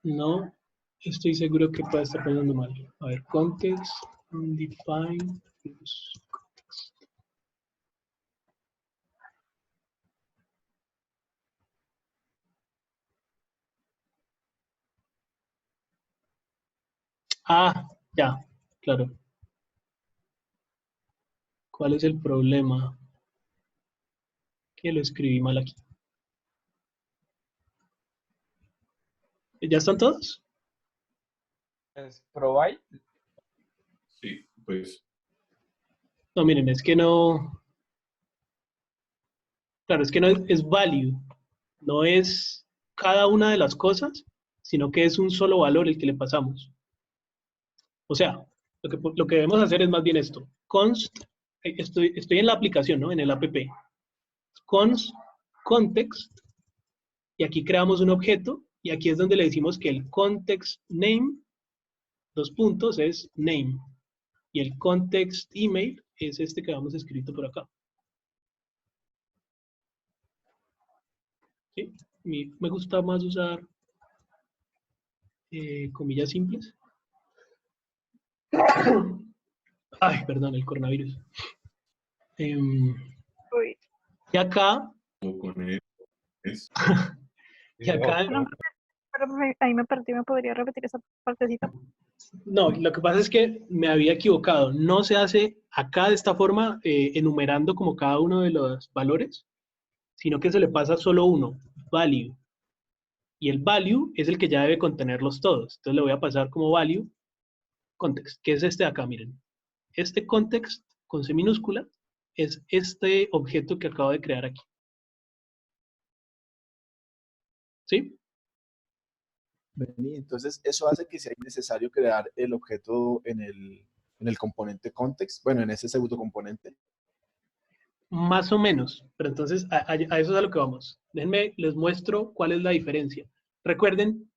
No estoy seguro que pueda estar poniendo mal. A ver, context, define, context. Ah, ya, claro. ¿Cuál es el problema? Que lo escribí mal aquí. ¿Ya están todos? Es provide. Sí, pues. No, miren, es que no. Claro, es que no es value. No es cada una de las cosas, sino que es un solo valor el que le pasamos. O sea, lo que debemos hacer es más bien esto. Const, estoy en la aplicación, ¿no? En el app. Const context, y aquí creamos un objeto, y aquí es donde le decimos que el context name, dos puntos, es name. Y el context email es este que habíamos escrito por acá. ¿Sí? Me gusta más usar comillas simples. Ay, perdón, el coronavirus. Uy. Y acá, Con él es. y acá, Pero ahí me perdí, ¿me podría repetir esa partecita? no, lo que pasa es que me había equivocado. No se hace acá de esta forma, enumerando como cada uno de los valores, sino que se le pasa solo uno, value. Y el value es el que ya debe contenerlos todos. Entonces le voy a pasar como value context, que es este de acá, miren. Este context con C minúscula es este objeto que acabo de crear aquí. ¿Sí? Entonces, eso hace que sea innecesario crear el objeto en el componente context, bueno, en ese pseudo componente. Más o menos, pero entonces a eso es a lo que vamos. Déjenme, les muestro cuál es la diferencia. Recuerden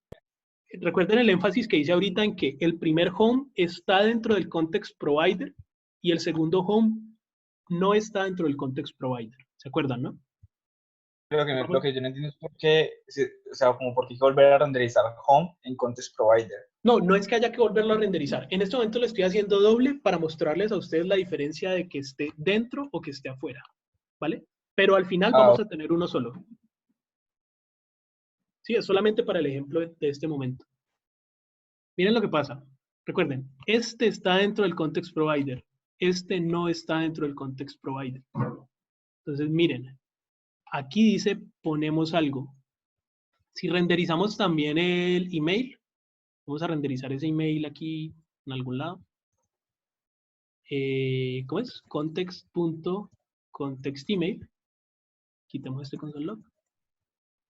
el énfasis que hice ahorita en que el primer home está dentro del context provider y el segundo home no está dentro del context provider. ¿Se acuerdan, no? Lo que yo no entiendo es por qué, o sea, como por qué hay que volver a renderizar home en context provider. No, no es que haya que volverlo a renderizar. En este momento lo estoy haciendo doble para mostrarles a ustedes la diferencia de que esté dentro o que esté afuera, ¿vale? Pero al final vamos a tener uno solo. Sí, es solamente para el ejemplo de este momento. Miren lo que pasa. Recuerden, este está dentro del context provider. Este no está dentro del context provider. Entonces, miren, aquí dice ponemos algo. Si renderizamos también el email, vamos a renderizar ese email aquí en algún lado. ¿Cómo es? Context.context_email. Quitemos este console log.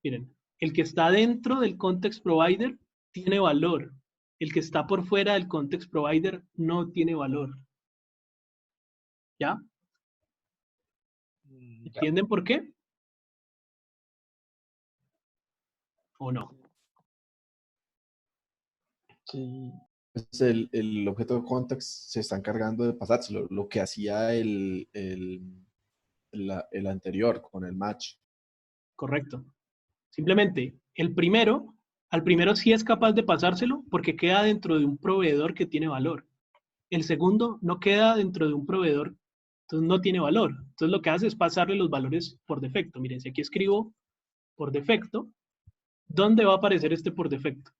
Miren, el que está dentro del context provider tiene valor. El que está por fuera del context provider no tiene valor. ¿Ya? ¿Entienden por qué? ¿O no? Sí. Entonces, el objeto context se está encargando de pasárselo, lo que hacía el anterior con el match. Correcto. Simplemente, al primero sí es capaz de pasárselo porque queda dentro de un proveedor que tiene valor. El segundo no queda dentro de un proveedor, entonces no tiene valor. Entonces lo que hace es pasarle los valores por defecto. Miren, si aquí escribo por defecto, ¿dónde va a aparecer este por defecto?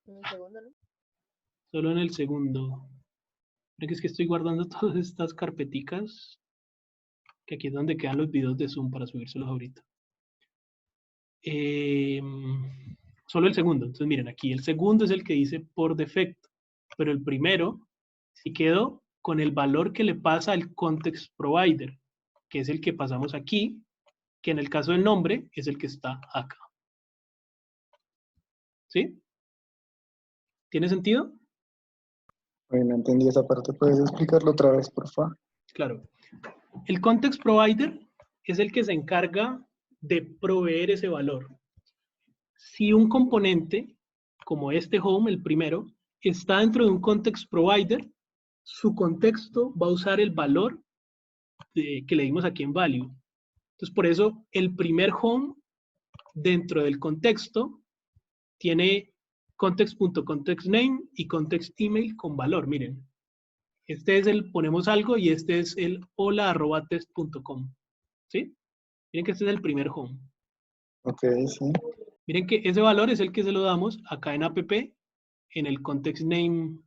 En el segundo, ¿no? Solo en el segundo. Miren que es que estoy guardando todas estas carpeticas, que aquí es donde quedan los videos de Zoom para subírselos ahorita. Solo el segundo. Entonces miren, aquí el segundo es el que dice por defecto, pero el primero sí quedó con el valor que le pasa al context provider, que es el que pasamos aquí, que en el caso del nombre es el que está acá. ¿Sí? ¿Tiene sentido? Bueno, entendí esa parte. ¿Puedes explicarlo otra vez, por favor? Claro. El context provider es el que se encarga de proveer ese valor. Si un componente, como este home, el primero, está dentro de un context provider, su contexto va a usar el valor que le dimos aquí en value. Entonces, por eso el primer home dentro del contexto tiene context.contextName y contextEmail con valor. Miren, este es el ponemos algo y este es el hola@test.com. ¿Sí? Miren que este es el primer home. Ok, sí. Miren que ese valor es el que se lo damos acá en app, en el contextName,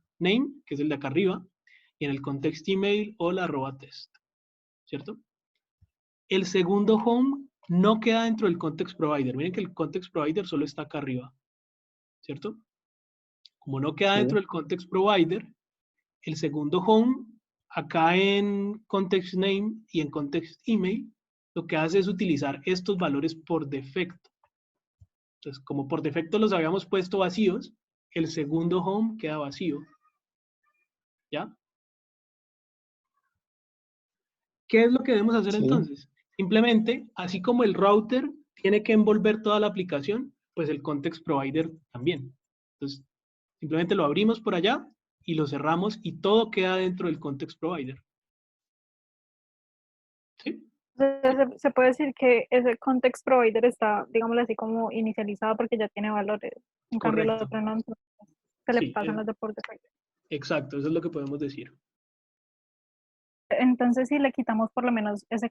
que es el de acá arriba, y en el contextEmail hola@test. ¿Cierto? El segundo home no queda dentro del context provider. Miren que el context provider solo está acá arriba. ¿Cierto? Como no queda Sí. dentro del context provider, el segundo home, acá en context name y en context email, lo que hace es utilizar estos valores por defecto. Entonces, como por defecto los habíamos puesto vacíos, el segundo home queda vacío. ¿Ya? ¿Qué es lo que debemos hacer Sí. entonces? Simplemente, así como el router tiene que envolver toda la aplicación, pues el context provider también. Entonces, simplemente lo abrimos por allá y lo cerramos y todo queda dentro del context provider. ¿Sí? Se puede decir que ese context provider está, digámoslo así, como inicializado porque ya tiene valores. En cambio, el Correcto. otro no, entonces se le Sí, pasan los de por defecto. exacto, eso es lo que podemos decir. Entonces, si le quitamos por lo menos ese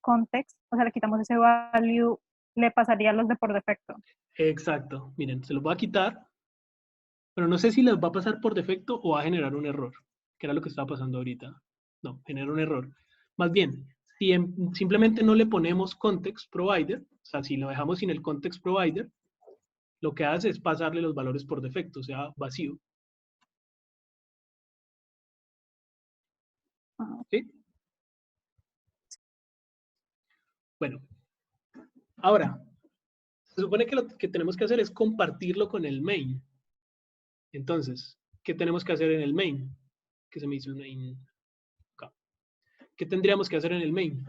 context, o sea, le quitamos ese value, le pasaría los de por defecto. Exacto. Miren, se los voy a quitar, pero no sé si les va a pasar por defecto o va a generar un error, que era lo que estaba pasando ahorita. No, genera un error. Más bien, si simplemente no le ponemos context provider, o sea, si lo dejamos sin el context provider, lo que hace es pasarle los valores por defecto, o sea, vacío. Ajá. ¿Sí? Bueno, ahora, se supone que lo que tenemos que hacer es compartirlo con el main. Entonces, ¿qué tenemos que hacer en el main? Que se me hizo el main acá. ¿Qué tendríamos que hacer en el main?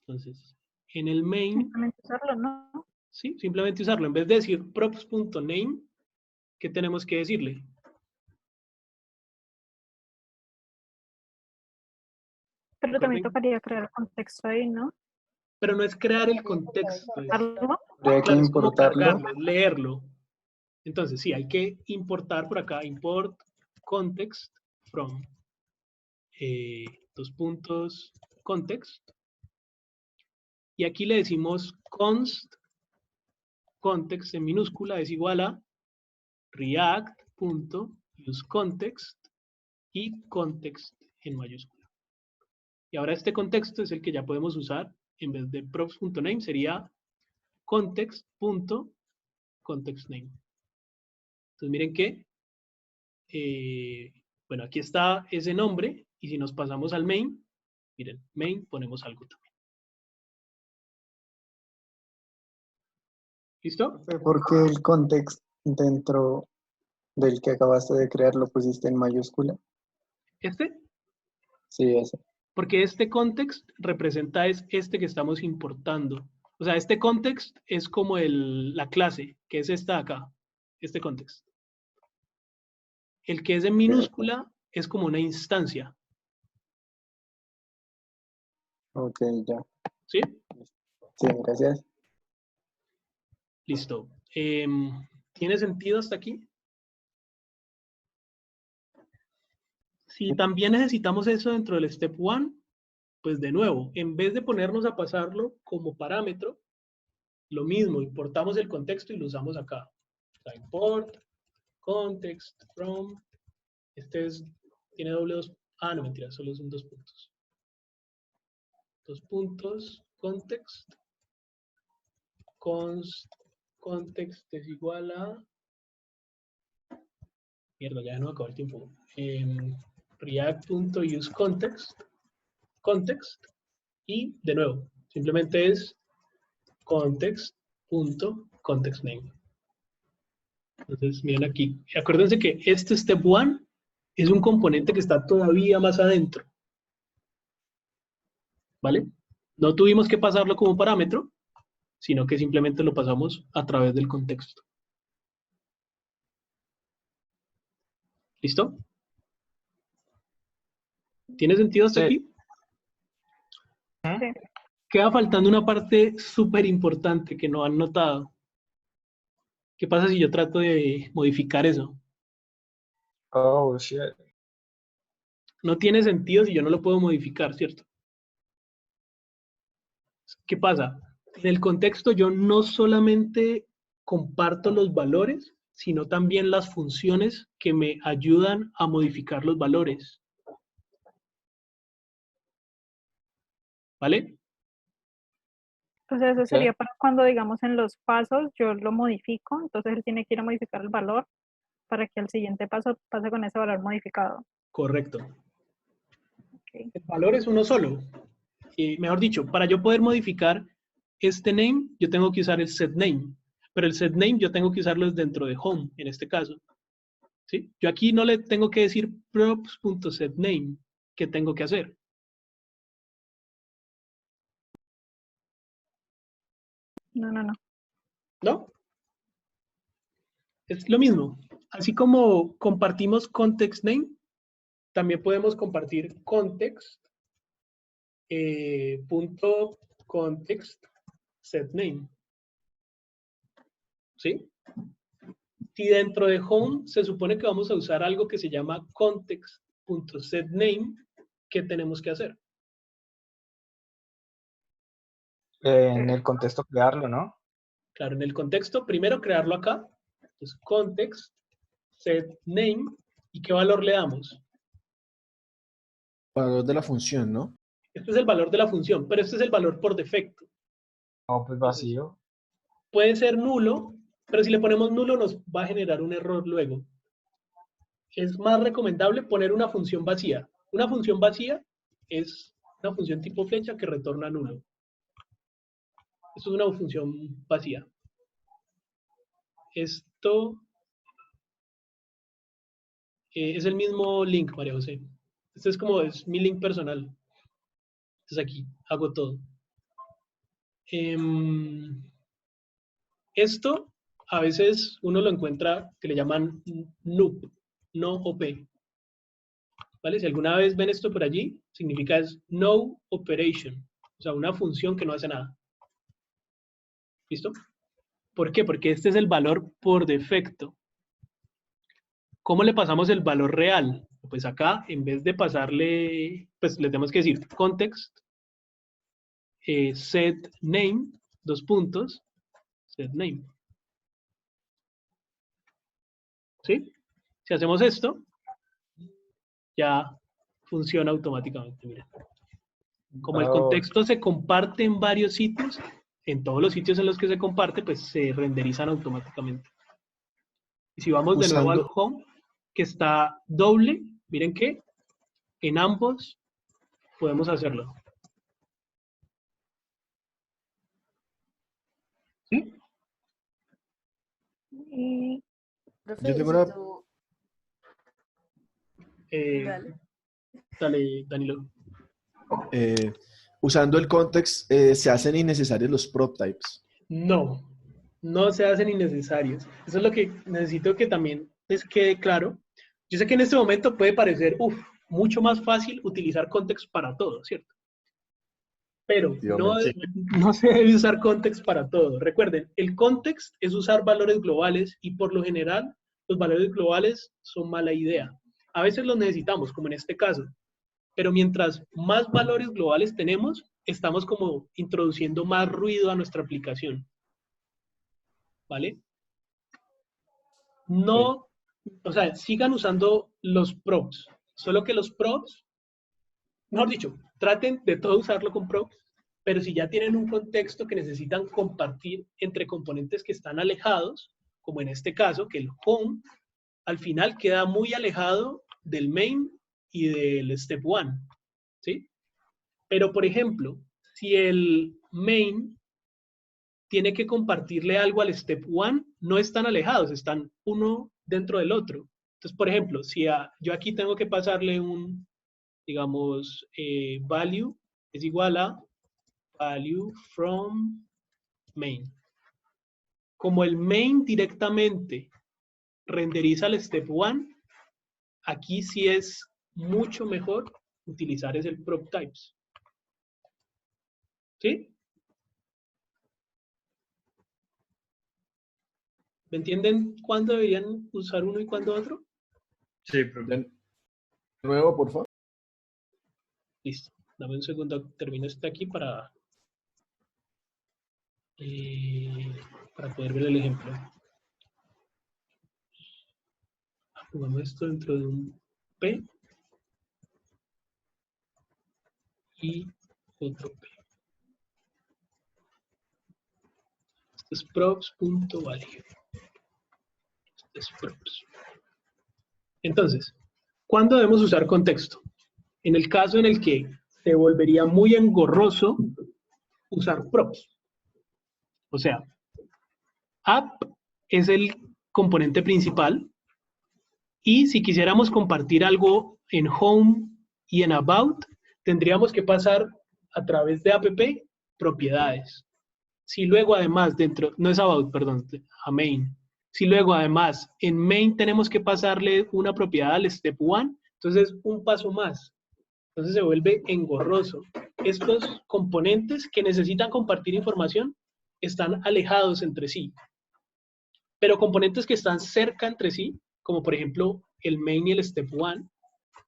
Entonces, en el main, Simplemente usarlo, ¿no? ¿sí? Simplemente usarlo. En vez de decir props.name, ¿qué tenemos que decirle? Pero también Recuerden, tocaría crear contexto ahí, ¿no? pero no es crear el contexto, ¿Importarlo? Habría que claro, es como importarlo. cargarlo, es leerlo. Entonces, sí, hay que importar por acá, import context from context. Y aquí le decimos const context en minúscula es igual a react.useContext y context en mayúscula. Y ahora este contexto es el que ya podemos usar en vez de props.name, sería context.contextName. Entonces miren que, bueno, aquí está ese nombre y si nos pasamos al main, miren, main ponemos algo también. ¿Listo? ¿Por qué el context dentro del que acabaste de crear lo pusiste en mayúscula? Este, Sí, eso. porque este context representa es este que estamos importando. O sea, este context es como la clase, que es esta de acá, este context. El que es en minúscula es como una instancia, Ok, ya. ¿sí? Sí, gracias. Listo. ¿Tiene sentido hasta aquí? Si también necesitamos eso dentro del step 1, pues de nuevo, en vez de ponernos a pasarlo como parámetro, lo mismo, importamos el contexto y lo usamos acá. O sea, import, context, from, tiene doble dos, no mentira, solo son 2 puntos. 2 puntos, context, context es igual a, mierda, ya no acabó el tiempo. React.useContext, context, y de nuevo, simplemente es context.contextName. Entonces, miren aquí, acuérdense que este step 1 es un componente que está todavía más adentro. ¿Vale? No tuvimos que pasarlo como parámetro, sino que simplemente lo pasamos a través del contexto. ¿Listo? ¿Tiene sentido hasta Sí. aquí? Sí. Queda faltando una parte súper importante que no han notado. ¿Qué pasa si yo trato de modificar eso? Oh, shit. No tiene sentido si yo no lo puedo modificar, ¿cierto? ¿Qué pasa? En el contexto yo no solamente comparto los valores, sino también las funciones que me ayudan a modificar los valores. ¿Vale? O sea, eso Ok. sería para cuando, digamos, en los pasos yo lo modifico, entonces él tiene que ir a modificar el valor para que al siguiente paso pase con ese valor modificado. Correcto. Ok. El valor es uno solo. Mejor dicho, para yo poder modificar este name, yo tengo que usar el setName. Pero el setName yo tengo que usarlo dentro de home, en este caso. ¿Sí? Yo aquí no le tengo que decir props.setName. ¿Qué tengo que hacer? No. ¿No? Es lo mismo. Así como compartimos context name, también podemos compartir context punto context setName. ¿Sí? Y dentro de home se supone que vamos a usar algo que se llama context.setName. ¿Qué tenemos que hacer? En el contexto crearlo, ¿no? Claro, en el contexto, primero crearlo acá. Entonces, context, set name. ¿Y qué valor le damos? Valor de la función, ¿no? Este es el valor de la función, pero este es el valor por defecto. No, pues vacío. Puede ser nulo, pero si le ponemos nulo nos va a generar un error luego. Es más recomendable poner una función vacía. Una función vacía es una función tipo flecha que retorna nulo. Esto es una función vacía. Esto es el mismo link, María José. Este es mi link personal. Entonces aquí hago todo. Esto a veces uno lo encuentra que le llaman NOOP, no OP. ¿Vale? Si alguna vez ven esto por allí, significa es no operation. O sea, una función que no hace nada. ¿Listo? ¿Por qué? Porque este es el valor por defecto. ¿Cómo le pasamos el valor real? Pues acá, en vez de pasarle, pues le tenemos que decir context, set name, dos puntos, set name. ¿Sí? Si hacemos esto, ya funciona automáticamente. Mira. Como el Oh, contexto se comparte en varios sitios, en todos los sitios en los que se comparte, pues se renderizan automáticamente. Y si vamos de nuevo al Usando, home, que está doble, miren que en ambos podemos hacerlo. ¿Sí? Y Profe, yo y tengo si una, tú... Dale. Dale, Danilo. usando el context, se hacen innecesarios los prop types. No, no se hacen innecesarios. Eso es lo que necesito que también les quede claro. Yo sé que en este momento puede parecer, mucho más fácil utilizar context para todo, ¿cierto? Pero no, Efectivamente. no se debe usar context para todo. Recuerden, el context es usar valores globales y por lo general los valores globales son mala idea. A veces los necesitamos, como en este caso. Pero mientras más valores globales tenemos, estamos como introduciendo más ruido a nuestra aplicación. ¿Vale? No, o sea, sigan usando los props. Solo que los props, mejor dicho, traten de todo usarlo con props, pero si ya tienen un contexto que necesitan compartir entre componentes que están alejados, como en este caso, que el home al final queda muy alejado del main y del step one, ¿sí? Pero, por ejemplo, si el main tiene que compartirle algo al step one, no están alejados, están uno dentro del otro. Entonces, por ejemplo, si yo aquí tengo que pasarle un, digamos, value es igual a value from main. Como el main directamente renderiza el step one, aquí sí es mucho mejor utilizar es el prop types. ¿Sí? ¿Me entienden cuándo deberían usar uno y cuándo otro? Sí, profe. De nuevo, por favor. Listo. Dame un segundo, termino este aquí para poder ver el ejemplo. Pongamos esto dentro de un P y otro P. Esto es props.value. Esto es props. Entonces, ¿cuándo debemos usar contexto? En el caso en el que se volvería muy engorroso usar props. O sea, app es el componente principal y si quisiéramos compartir algo en home y en about, tendríamos que pasar a través de app propiedades. Si luego además dentro, no es about, perdón, a main. Si luego además en main tenemos que pasarle una propiedad al step 1, entonces un paso más. Entonces se vuelve engorroso. Estos componentes que necesitan compartir información están alejados entre sí. Pero componentes que están cerca entre sí, como por ejemplo el main y el step 1,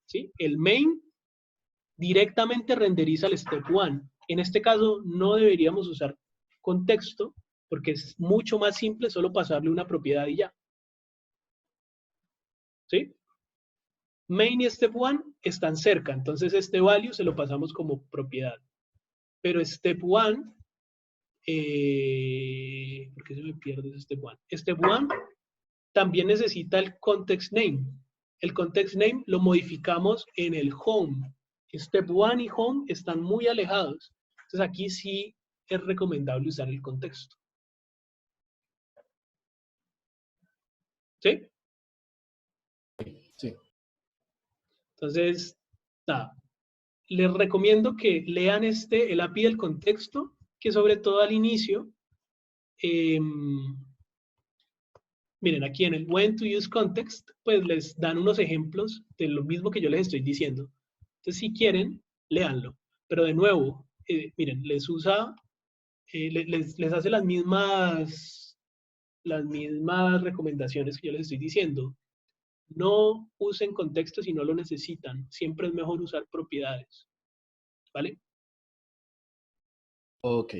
¿sí? El main directamente renderiza el step 1. En este caso no deberíamos usar contexto porque es mucho más simple solo pasarle una propiedad y ya. ¿Sí? Main y step 1 están cerca, entonces este value se lo pasamos como propiedad. Pero step 1, ¿por qué se me pierde ese step 1? Step 1 también necesita el context name. El context name lo modificamos en el home. Step 1 y home están muy alejados. Entonces aquí sí es recomendable usar el contexto. ¿Sí? Sí. Entonces, nada. Les recomiendo que lean el API del contexto, que sobre todo al inicio, miren, aquí en el When to Use Context, pues les dan unos ejemplos de lo mismo que yo les estoy diciendo. Entonces, si quieren, léanlo. Pero de nuevo, miren, les usa, les hace las mismas recomendaciones que yo les estoy diciendo. No usen contexto si no lo necesitan. Siempre es mejor usar propiedades. ¿Vale? Ok.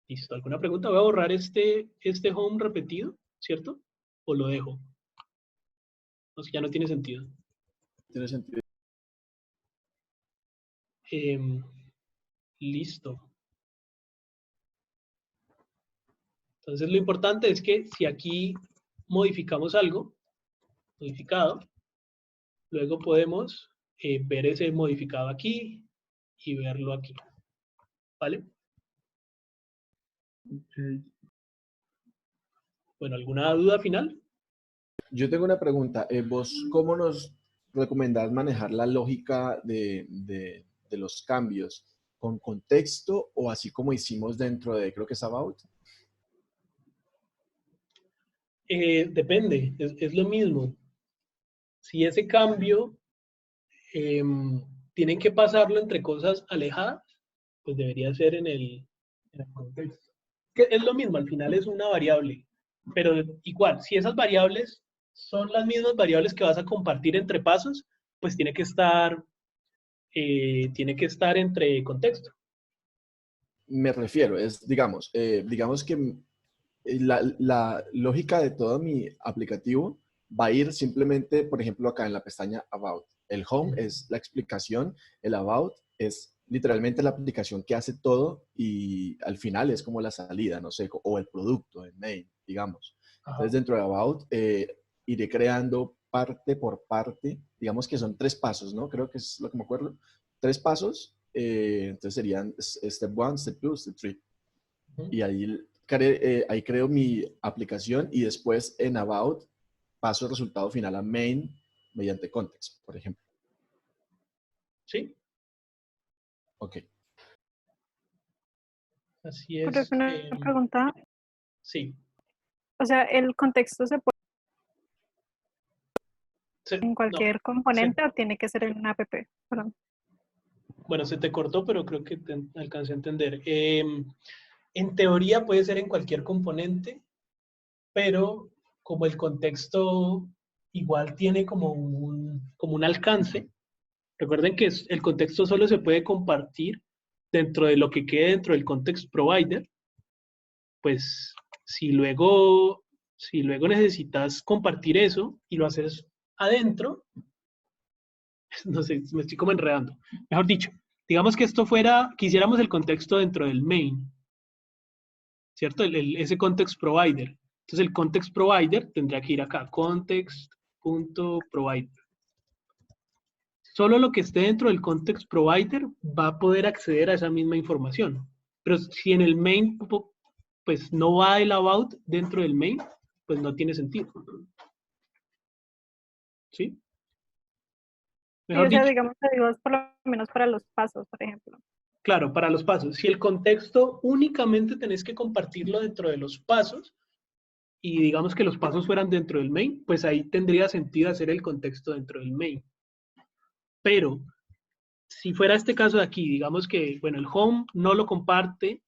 Listo. ¿Alguna pregunta? Voy a borrar este home repetido, ¿cierto? ¿O lo dejo? No sé, ya no tiene sentido. Tiene sentido. Listo. Entonces lo importante es que si aquí modificamos algo, modificado, luego podemos ver ese modificado aquí y verlo aquí. ¿Vale? Bueno, ¿alguna duda final? Yo tengo una pregunta. ¿Vos cómo nos recomendás manejar la lógica de los cambios? ¿Con contexto o así como hicimos dentro de, creo que es About? Depende, es lo mismo. Si ese cambio tienen que pasarlo entre cosas alejadas, pues debería ser en el contexto. Que es lo mismo, al final es una variable, pero igual, si esas variables son las mismas variables que vas a compartir entre pasos, pues tiene que estar entre contexto. Me refiero, digamos que la lógica de todo mi aplicativo va a ir simplemente, por ejemplo, acá en la pestaña About. El Home es la explicación, el About es literalmente la aplicación que hace todo y al final es como la salida, no sé, o el producto, el main, digamos. Entonces, dentro de About iré creando parte por parte, digamos que son 3 pasos, ¿no? Creo que es lo que me acuerdo. 3 pasos, entonces serían Step 1, Step 2, Step 3. Y ahí creo mi aplicación y después en About paso el resultado final a main mediante context, por ejemplo. ¿Sí? Ok. Así es. Pero una pregunta, Sí. o sea, el contexto se puede ¿En No, cualquier componente o tiene que ser en una app? Perdón. bueno, se te cortó, pero creo que te alcancé a entender. En teoría puede ser en cualquier componente, pero como el contexto igual tiene como un alcance, recuerden que el contexto solo se puede compartir dentro de lo que quede dentro del context provider, pues si luego necesitas compartir eso y lo haces adentro, no sé, me estoy como enredando. Mejor dicho, digamos que esto fuera, quisiéramos el contexto dentro del main, ¿cierto? Ese context provider. Entonces el context provider tendría que ir acá, context.provider. Solo lo que esté dentro del context provider va a poder acceder a esa misma información. Pero si en el main, pues no va el about dentro del main, pues no tiene sentido. ¿Sí? Sí, Mejor o sea, dicho, digamos que digo, es por lo menos para los pasos, por ejemplo. claro, para los pasos. Si el contexto únicamente tenés que compartirlo dentro de los pasos, y digamos que los pasos fueran dentro del main, pues ahí tendría sentido hacer el contexto dentro del main. Pero si fuera este caso de aquí, digamos que, bueno, el home no lo comparte,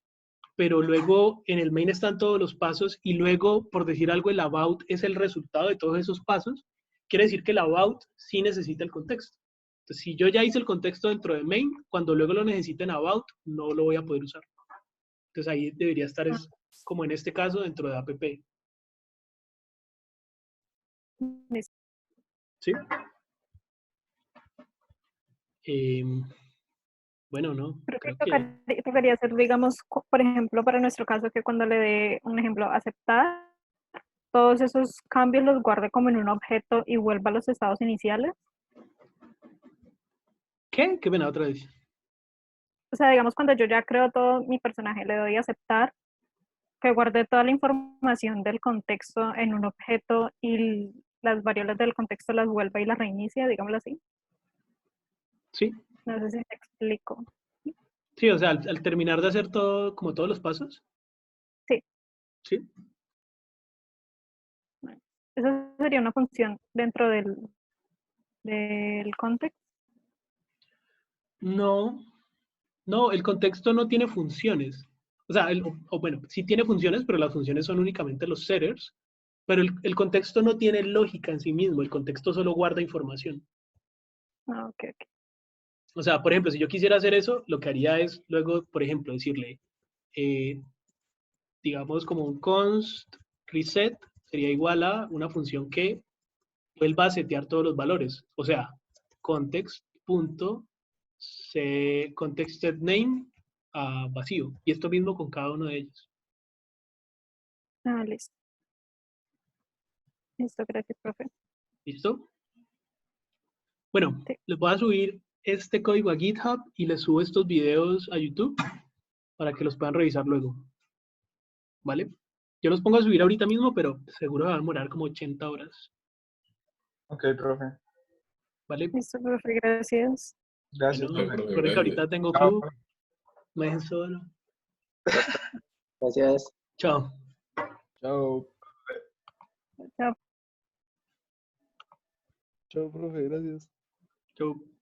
pero luego en el main están todos los pasos y luego, por decir algo, el about es el resultado de todos esos pasos, quiere decir que el about sí necesita el contexto. Entonces, si yo ya hice el contexto dentro del main, cuando luego lo necesite en about, no lo voy a poder usar. Entonces ahí debería estar, como en este caso, dentro de app. Listo. ¿Sí? Bueno, no, Creo que creo que tocaría hacer, digamos, por ejemplo, para nuestro caso, que cuando le dé un ejemplo, aceptar, todos esos cambios los guarde como en un objeto y vuelva a los estados iniciales. ¿Qué? ¿Qué pena otra vez? O sea, digamos, cuando yo ya creo todo mi personaje, le doy a aceptar, que guarde toda la información del contexto en un objeto y las variables del contexto las vuelva y las reinicia, digámoslo así. Sí, No sé si te explico. sí, o sea, al terminar de hacer todo, como todos los pasos, Sí, sí. esa sería una función dentro del context. No, no, el contexto no tiene funciones. O sea, o bueno, sí tiene funciones, pero las funciones son únicamente los setters. Pero el contexto no tiene lógica en sí mismo, el contexto solo guarda información. Ah, ok, ok. O sea, por ejemplo, si yo quisiera hacer eso, lo que haría es luego, por ejemplo, decirle, eh, digamos, como un const reset sería igual a una función que vuelva a setear todos los valores. O sea, context.setName a vacío. Y esto mismo con cada uno de ellos. Ah, listo. Listo, gracias, profe. ¿Listo? Bueno, Sí. les voy a subir este código a GitHub y les subo estos videos a YouTube para que los puedan revisar luego. ¿Vale? Yo los pongo a subir ahorita mismo, pero seguro va a demorar como 80 horas. Ok, profe. ¿Vale? Listo, profe, gracias. Gracias, Bueno, Profe, profe. recuerden que ahorita tengo Chao, club. profe. Me dejen solo. Gracias. Chao. Chao. Chao. Chao, profe, gracias. Chao.